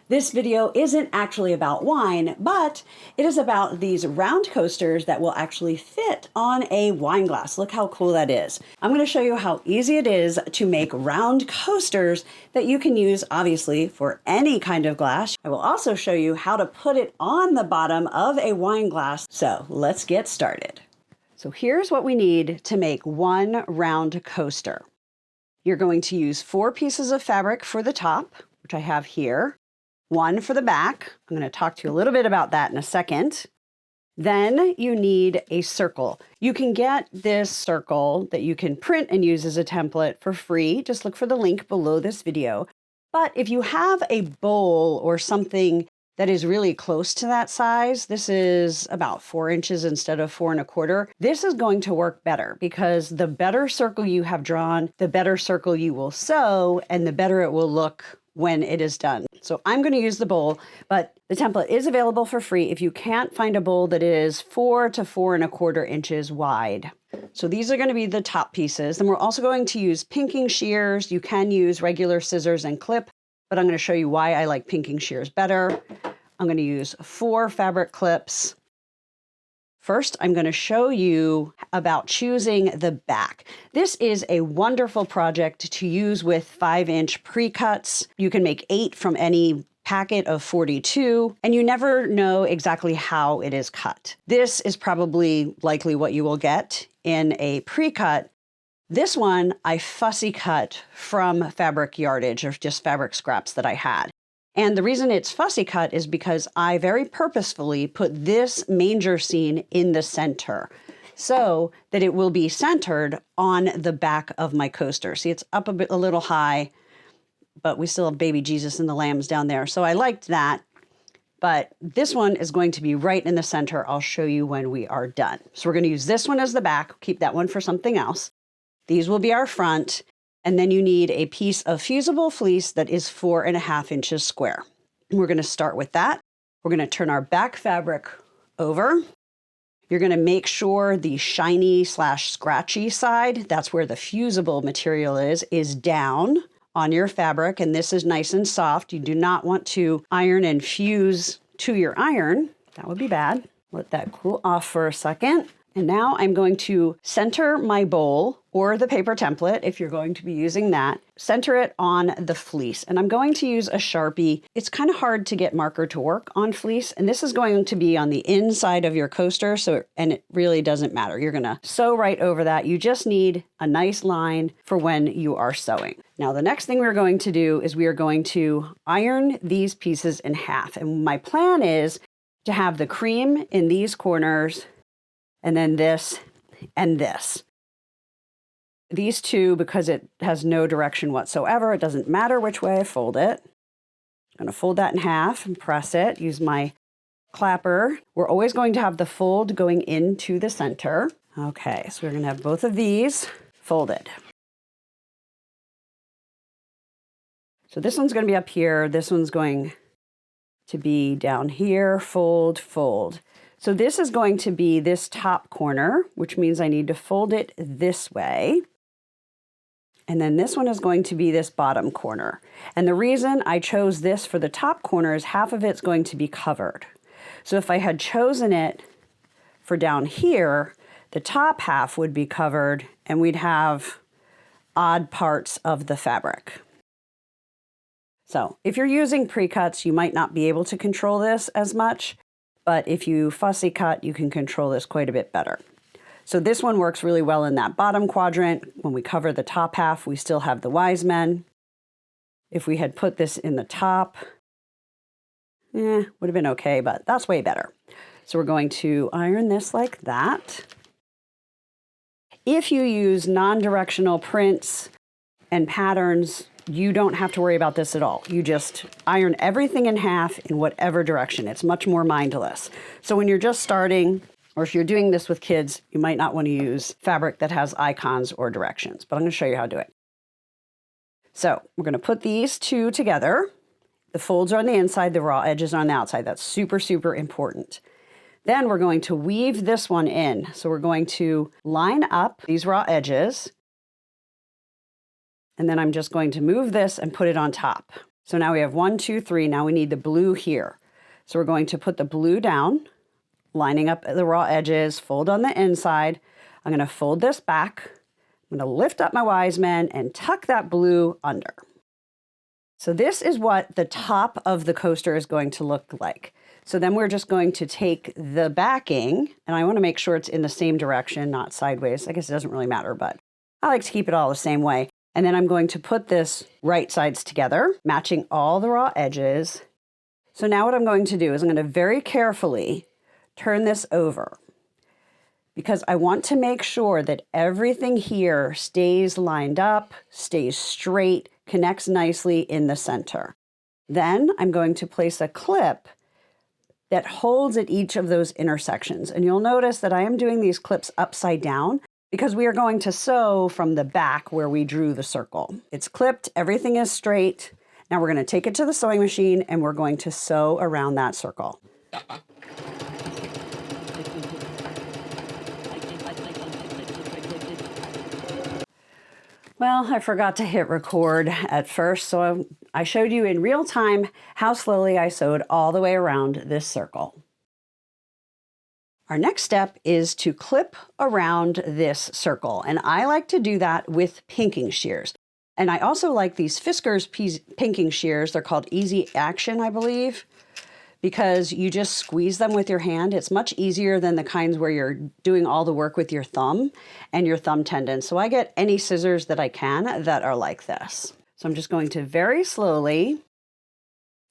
This video isn't actually about wine, but it is about these round coasters that will actually fit on a wine glass. Look how cool that is. I'm going to show you how easy it is to make round coasters that you can use, obviously, for any kind of glass. I will also show you how to put it on the bottom of a wine glass. So let's get started. So here's what we need to make one round coaster. You're going to use 4 pieces of fabric for the top, which I have here. 1 for the back. I'm going to talk to you a little bit about that in a second. Then you need a circle. You can get this circle that you can print and use as a template for free. Just look for the link below this video. But if you have a bowl or something that is really close to that size, this is about 4 inches instead of 4 1/4. This is going to work better because the better circle you have drawn, the better circle you will sew, and the better it will look when it is done. So I'm going to use the bowl, but the template is available for free if you can't find a bowl that is 4 to 4 1/4 inches wide. So these are going to be the top pieces. Then we're also going to use pinking shears. You can use regular scissors and clip, but I'm going to show you why I like pinking shears better. I'm going to use 4 fabric clips. First, I'm going to show you about choosing the back. This is a wonderful project to use with 5-inch pre-cuts. You can make 8 from any packet of 42, and you never know exactly how it is cut. This is probably likely what you will get in a pre-cut. This one, I fussy cut from fabric yardage or just fabric scraps that I had. And the reason it's fussy cut is because I very purposefully put this manger scene in the center so that it will be centered on the back of my coaster. See, it's up a little high, but we still have baby Jesus and the lambs down there. So I liked that, but this one is going to be right in the center. I'll show you when we are done. So we're going to use this one as the back, keep that one for something else. These will be our front. And then you need a piece of fusible fleece that is 4 1/2 inches square. And we're going to start with that. We're going to turn our back fabric over. You're going to make sure the shiny / scratchy side, that's where the fusible material is down on your fabric. And this is nice and soft. You do not want to iron and fuse to your iron. That would be bad. Let that cool off for a second. And now I'm going to center my bowl or the paper template, if you're going to be using that, center it on the fleece. And I'm going to use a Sharpie. It's kind of hard to get marker to work on fleece. And this is going to be on the inside of your coaster. And it really doesn't matter. You're going to sew right over that. You just need a nice line for when you are sewing. Now, the next thing we're going to do is we are going to iron these pieces in half. And my plan is to have the cream in these corners, and then this and this. These two, because it has no direction whatsoever, it doesn't matter which way I fold it. I'm going to fold that in half and press it, use my clapper. We're always going to have the fold going into the center. Okay, so we're going to have both of these folded. So this one's going to be up here. This one's going to be down here, fold, fold. So this is going to be this top corner, which means I need to fold it this way. And then this one is going to be this bottom corner. And the reason I chose this for the top corner is half of it's going to be covered. So if I had chosen it for down here, the top half would be covered and we'd have odd parts of the fabric. So if you're using pre-cuts, you might not be able to control this as much. But if you fussy cut, you can control this quite a bit better. So this one works really well in that bottom quadrant. When we cover the top half, we still have the wise men. If we had put this in the top, would have been okay, but that's way better. So we're going to iron this like that. If you use non-directional prints and patterns, you don't have to worry about this at all. You just iron everything in half in whatever direction. It's much more mindless. So when you're just starting, or if you're doing this with kids, you might not want to use fabric that has icons or directions, but I'm going to show you how to do it. So we're going to put these two together. The folds are on the inside, the raw edges are on the outside. That's super, super important. Then we're going to weave this one in. So we're going to line up these raw edges. And then I'm just going to move this and put it on top. So now we have 1, 2, 3. Now we need the blue here. So we're going to put the blue down, lining up the raw edges, fold on the inside. I'm going to fold this back. I'm going to lift up my wise men and tuck that blue under. So this is what the top of the coaster is going to look like. So then we're just going to take the backing, and I want to make sure it's in the same direction, not sideways. I guess it doesn't really matter, but I like to keep it all the same way. And then I'm going to put this right sides together, matching all the raw edges. So now what I'm going to do is I'm going to very carefully turn this over, because I want to make sure that everything here stays lined up, stays straight, connects nicely in the center. Then I'm going to place a clip that holds at each of those intersections. And you'll notice that I am doing these clips upside down because we are going to sew from the back where we drew the circle. It's clipped, everything is straight. Now we're going to take it to the sewing machine and we're going to sew around that circle. Well, I forgot to hit record at first, so I showed you in real time how slowly I sewed all the way around this circle. Our next step is to clip around this circle, and I like to do that with pinking shears. And I also like these Fiskars pinking shears. They're called Easy Action, I believe, because you just squeeze them with your hand. It's much easier than the kinds where you're doing all the work with your thumb and your thumb tendon. So I get any scissors that I can that are like this. So I'm just going to very slowly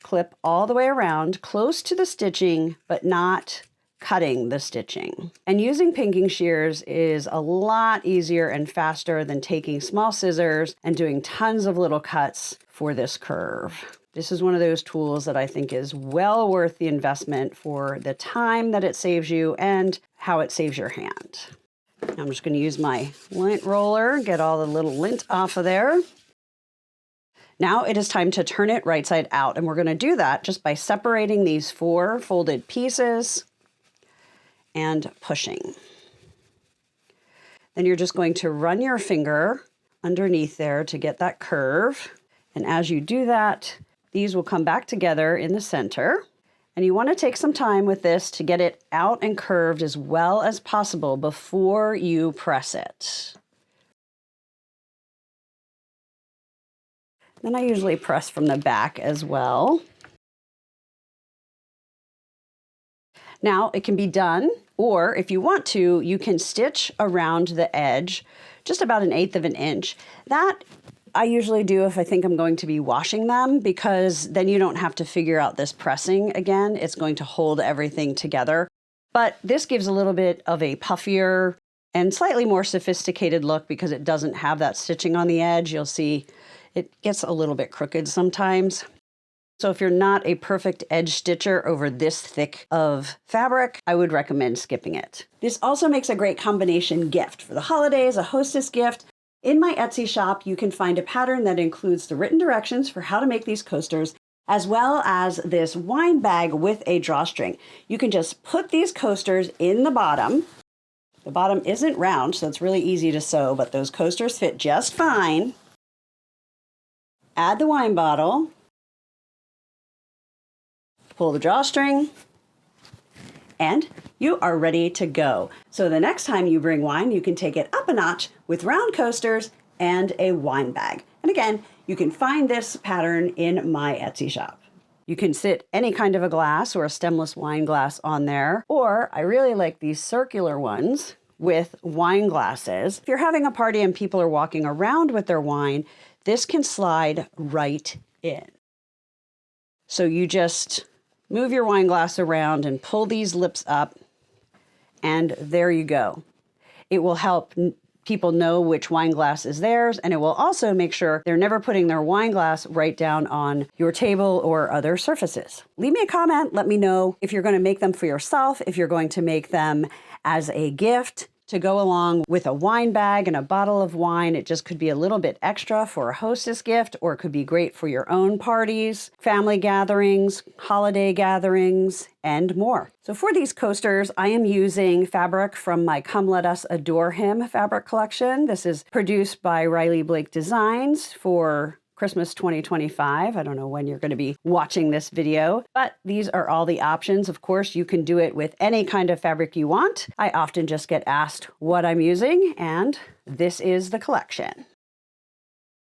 clip all the way around, close to the stitching, but not cutting the stitching. And using pinking shears is a lot easier and faster than taking small scissors and doing tons of little cuts for this curve. This is one of those tools that I think is well worth the investment for the time that it saves you and how it saves your hand. I'm just going to use my lint roller, get all the little lint off of there. Now it is time to turn it right side out, and we're going to do that just by separating these 4 folded pieces and pushing. Then you're just going to run your finger underneath there to get that curve. And as you do that, these will come back together in the center. And you want to take some time with this to get it out and curved as well as possible before you press it. Then I usually press from the back as well. Now it can be done, or if you want to, you can stitch around the edge just about 1/8 of an inch. That I usually do if I think I'm going to be washing them, because then you don't have to figure out this pressing again. It's going to hold everything together. But this gives a little bit of a puffier and slightly more sophisticated look because it doesn't have that stitching on the edge. You'll see it gets a little bit crooked sometimes. So if you're not a perfect edge stitcher over this thick of fabric, I would recommend skipping it. This also makes a great combination gift for the holidays, a hostess gift. In my Etsy shop, you can find a pattern that includes the written directions for how to make these coasters, as well as this wine bag with a drawstring. You can just put these coasters in the bottom. The bottom isn't round, so it's really easy to sew, but those coasters fit just fine. Add the wine bottle. Pull the drawstring, and you are ready to go. So the next time you bring wine, you can take it up a notch with round coasters and a wine bag. And again, you can find this pattern in my Etsy shop. You can sit any kind of a glass or a stemless wine glass on there, or I really like these circular ones with wine glasses. If you're having a party and people are walking around with their wine, this can slide right in. So you just move your wine glass around and pull these lips up, and there you go. It will help people know which wine glass is theirs, and it will also make sure they're never putting their wine glass right down on your table or other surfaces. Leave me a comment. Let me know if you're going to make them for yourself, if you're going to make them as a gift to go along with a wine bag and a bottle of wine. It just could be a little bit extra for a hostess gift, or it could be great for your own parties, family gatherings, holiday gatherings, and more. So for these coasters, I am using fabric from my Come Let Us Adore Him fabric collection. This is produced by Riley Blake Designs for Christmas 2025. I don't know when you're going to be watching this video, but these are all the options. Of course, you can do it with any kind of fabric you want. I often just get asked what I'm using, and this is the collection.